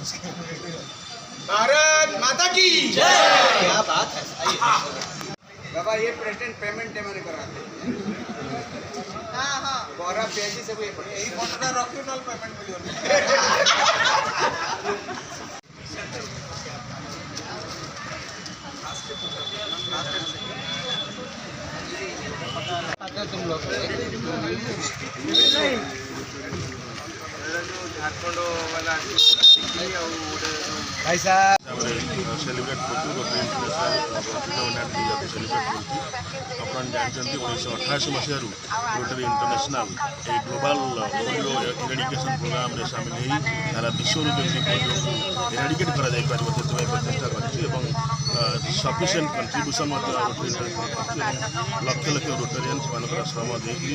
भारत माता की जय। क्या बात है। बाबा ये प्रेसिडेंट पेमेंट मैंने कराते हाँ गौरव पेजी सब ये पड़े यही फोटो रखियो नल पेमेंट मिलियो तुम लोग झारखंड वाला भाई साहब सेलिब्रेट करते सेलिब्रेट कर जानते 1988 मसीह रोटरी इंटरनेशनल ये ग्लोबल पोलियो इरेडिकेशन प्रोग्राम रे सामिल हो सारा विश्व जमी पोलियो को इरेडिकेट कर प्रचेषा कर सफिशिएंट कंट्रीब्यूशन रोटरी इंटरनेशनल लक्ष लक्ष रोटेरियंस मान श्रम देकी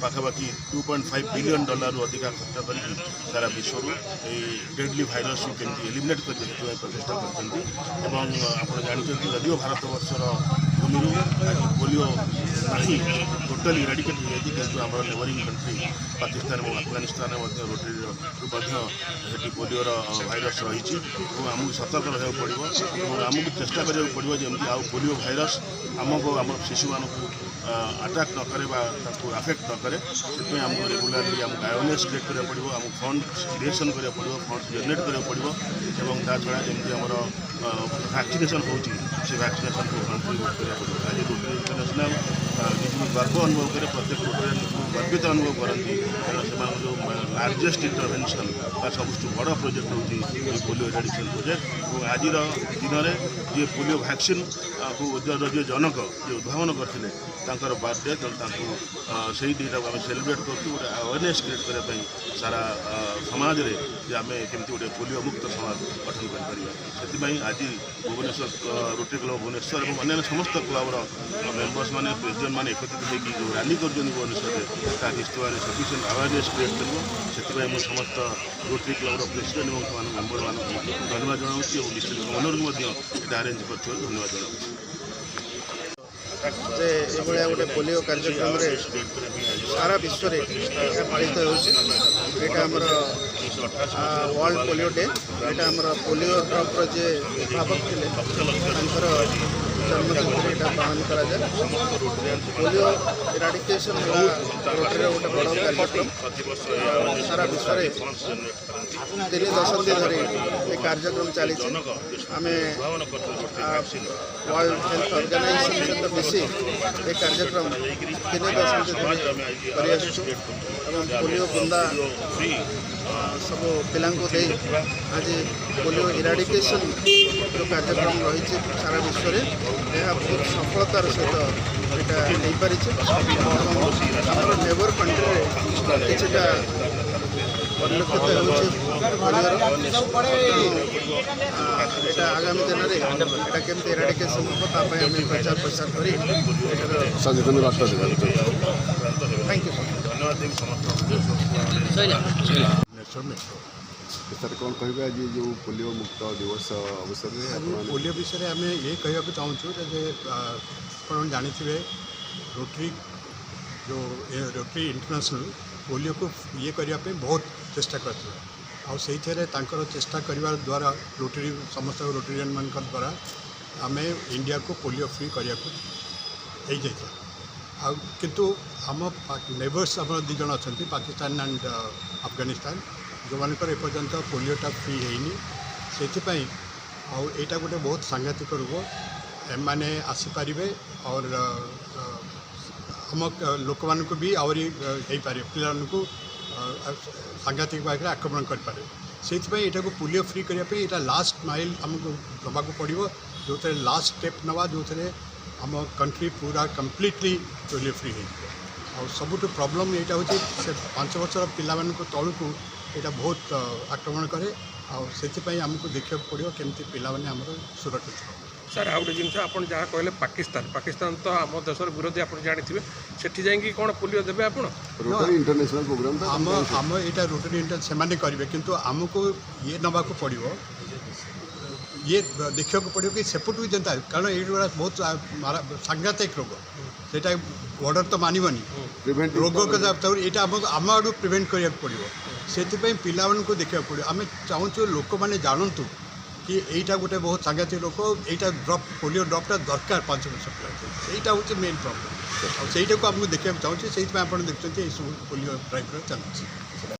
पाखापाखि $2.5 बिलियन रु अधिका खर्च कर सारा विश्व डेडली भाइरस को केमती एलिमिनेट कर प्रचेषा कर जानते जदिव भारत वर्षर भूमि आज पोलियो ना टोटाली इराडिकेट हो जाए कि आम नेबरिंग कंट्री पाकिस्तान और अफगानिस्तान रोटरी पोलियोर भाइरस रही आमको सतर्क रहा पड़ो आमको चेष्टा करा पड़ो जमी आउ पोलियो भाइरस आमको आम शिशु मानक अटाक न करे आफेक्ट न करे से आमको रेगुलाली आमको अवेयरनेस क्रिएट करा पड़ो आमको फंड क्रिएशन करा पड़ो फंड जनरेट करा पड़ो और ता छड़ा जमी आम वैक्सीनेशन होती वैक्सीनेशन को कंट्रीब्यूट करा पड़ो आज रोटरी इंटरनेशनल निजी गर्व अनुभव करे प्रत्येक रोटरियन को गर्वित अनुभव करती से जो लार्जेस्ट इंटरवेंशन सबुठ बड़ प्रोजेक्ट होती पोलियो इरेडिकेशन प्रोजेक्ट और आज दिन में जी पोलियो वैक्सीन को जी जनक जी उद्भावन करते बर्थडे तेणु से दिन आम सेलिब्रेट कर गोटे अवेयरनेस क्रिएट करने सारा समाज रे आम केमती गोटे पोलियो मुक्त समाज गठन कर आज भुवनेश्वर रोटरी क्लब भुवनेश्वर और अन्य समस्त क्लबर मेम्बर्स मैंने प्रेसिडेंट मैंने एकत्रित होगी जो रैली कर भुवनेश्वर निश्चय सफिशिएंट अवेयरनेस क्रिएट कर समस्त रोटरी क्लब प्रेसिडेंट और मेम्बर मान धन्यवाद जनाऊँगी और डिस्ट्रिक्ट गवर्नर को अरेंज कर धन्यवाद जनाऊँगी ये गोटे पोलियो कार्यक्रम सारा विश्व में पालित होमर वर्ल्ड पोलियो डे यहाँ पोलियो ड्रग जे भावक थे जन्मदिन यहाँ पालन कराए पोलियो इराडिकेशन रोटरी गोटे बड़ कार्यक्रम सारा विश्व में 3 दशंधि धरी ये कार्यक्रम चली आम वर्ल्ड हेल्थ ऑर्गेनाइजेशन सहित मिसी ये कार्यक्रम 3 दशंधि धरी पोलियो बुंदा सब पिला दे आज पोलियो इराडिकेशन जो कार्यक्रम रही सारा विश्व में यह बहुत सफलतार सहित यहाँ पारी नेबर कंट्री किटा परिलक्षित होता आगामी दिन में यहाँ केमती इराडिकेशन हम प्रचार प्रसार कर थैंक यू सर कौन कहे आज जो पोलियो मुक्त दिवस अवसर में पोलियो विषय आम ये कहूँ चाहूँ आप जानी रोटरी जो रोटरी इंटरनेशनल पोलियो को ये करने बहुत चेष्टा करते चेष्टा करने द्वारा रोटरी समस्त रोटेरियन मान द्वारा आम इंडिया को पोलियो फ्री करने किंतु आम नेबर्स आम 2 जन अच्छा पाकिस्तान एंड अफगानिस्तान जो मानकर एपर्यंत पोलियोटा फ्री होनी से आईटा गोटे बहुत सांघातिक रूप एम मैंने आसीपारे और आम लोक मान भी आहरी हो पारे पिला सांघातिक भाव में आक्रमण करें से को पोलियो फ्री करने लास्ट माइल आमको दबाक पड़ो जो थे लास्ट स्टेप नवा जो थे आम कंट्री पूरा कम्प्लीटली पोलियो फ्री हो सबुठ प्रॉब्लम यहाँ हूँ से 5 वर्षर पिला तलू यहाँ बहुत आक्रमण करे से आमको देखा पड़ो केमती पिला सुरक्षित सर आउ गोटे जिन आप जहाँ कहले पाकिस्तान तो आम देशर विरोधी आप जानते सेठी जाइए कौन पोलियो देवे आप रोटरी इंटरनेशनल प्रोग्राम आम यहाँ रोटरी इंटर से करेंगे किंतु आमको ये नवाक पड़ो ये देखा पड़ो कि सेपटू जनता कारण ये बहुत सांघातिक रोग से ऑर्डर तो मानवनी प्रिवेंट रोग यहाँ आम आड़ प्रिवेंट करने पड़ो से पिला देखा पड़ो आम चाहूँ लोक मैंने जानतु कि यहीटा गोटे बहुत सांघातिक रोग यहाँ ड्रप पोलियो ड्रपटा दरकार 5 वर्ष पिला यहाँ हूँ मेन प्रॉब्लम और सहीटा को आमको देखा चाहूँगी से आप देखते सब पोलियो ड्राइव चलती।